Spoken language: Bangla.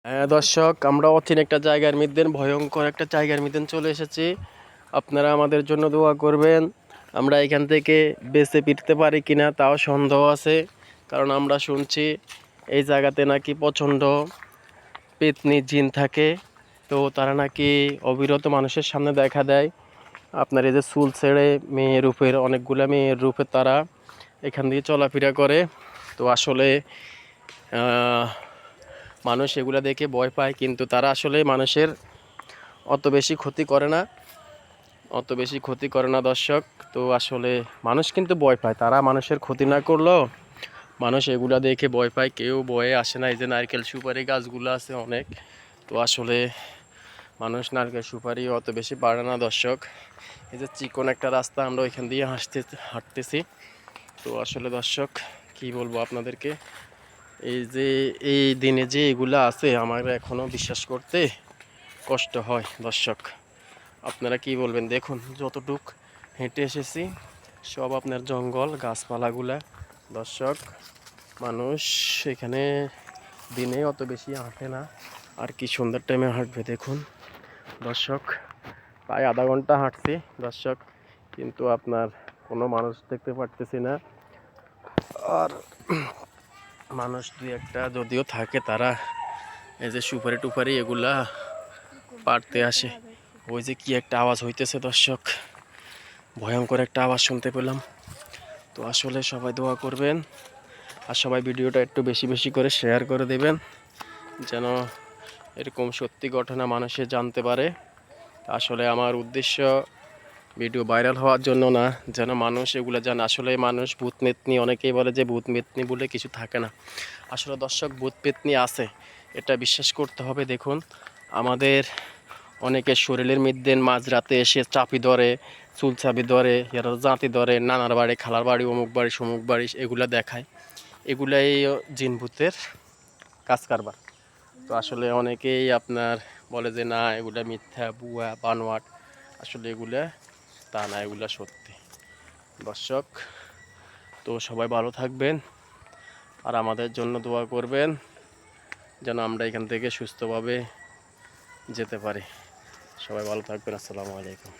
হ্যাঁ দর্শক, আমরা অচিন একটা জায়গার মধ্যে, ভয়ঙ্কর একটা জায়গার মধ্যে চলে এসেছি। আপনারা আমাদের জন্য দোয়া করবেন। আমরা এখান থেকে বেঁচে ফিরতে পারি কিনা তাও সন্দেহ আছে, কারণ আমরা শুনছি এই জায়গাতে নাকি প্রচণ্ড পেতনি জিন থাকে। তো তারা নাকি অবিরত মানুষের সামনে দেখা দেয়। আপনার এই যে চুল ছেড়ে মেয়ের রূপের, অনেকগুলো মেয়ের রূপে তারা এখান দিয়ে চলাফেরা করে। তো আসলে মানুষ এগুলা দেখে ভয় পায়, কিন্তু তারা আসলে মানুষের অত বেশি ক্ষতি করে না দর্শক। তো আসলে মানুষ কিন্তু ভয় পায়, তারা মানুষের ক্ষতি না করলেও মানুষ এগুলা দেখে ভয় পায়, কেউ ভয়ে আসে না। এই যে নারকেল সুপারি গাছগুলো আছে অনেক, তো আসলে মানুষ নারকেল সুপারি অত বেশি পারে না দর্শক। এই যে চিকন একটা রাস্তা, আমরা ওইখান দিয়ে হাঁটতেছি। তো আসলে দর্শক কি বলবো আপনাদেরকে, এই যে এই দিনে যে এগুলা আছে আমার এখনও বিশ্বাস করতে কষ্ট হয় দর্শক। আপনারা কি বলবেন? দেখুন যতটুক হেঁটে এসেছি সব আপনার জঙ্গল গাছপালাগুলা দর্শক। মানুষ এখানে দিনে অত বেশি হাঁটে না, আর কি সুন্দর টাইমে হাঁটবে দেখুন দর্শক। প্রায় আধা ঘন্টা হাঁটছি দর্শক, কিন্তু আপনার কোনো মানুষ দেখতে পারতেছি না। আর মানুষ দুই একটা যদিও থাকে, তারা এই যে সুপারি টুপারি এগুলা পাড়তে আসে। ওই যে কি একটা আওয়াজ হইতেছে দর্শক, ভয়ঙ্কর একটা আওয়াজ শুনতে পেলাম। তো আসলে সবাই দোয়া করবেন, আর সবাই ভিডিওটা একটু বেশি বেশি করে শেয়ার করে দেবেন, যেন এরকম সত্যি ঘটনা মানুষে জানতে পারে। আসলে আমার উদ্দেশ্য ভিডিও ভাইরাল হওয়ার জন্য না, যেন মানুষ এগুলো জানে। আসলে মানুষ ভূত পেতনি, অনেকেই বলে যে ভূত পেতনি বলে কিছু থাকে না। আসলে দর্শক ভূত পেতনি আছে, এটা বিশ্বাস করতে হবে। দেখুন আমাদের অনেকের শরীরের মধ্যে মাঝরাতে এসে চাপি ধরে, চুল চাপি ধরে, এরা জাঁতি ধরে, নানার বাড়ি খালার বাড়ি অমুক বাড়ি সমুক বাড়ি এগুলা দেখায়। এগুলাই জিন ভূতের কাজ কারবার। তো আসলে অনেকেই আপনার বলে যে না এগুলা মিথ্যা বুয়া বানোয়াট, আসলে এগুলা তা না, এগুলা সত্যি দর্শক। তো সবাই ভালো থাকবেন, আর আমাদের জন্য দোয়া করবেন যেন আমরা এখান থেকে সুস্থভাবে যেতে পারি। সবাই ভালো থাকবেন। আসসালামু আলাইকুম।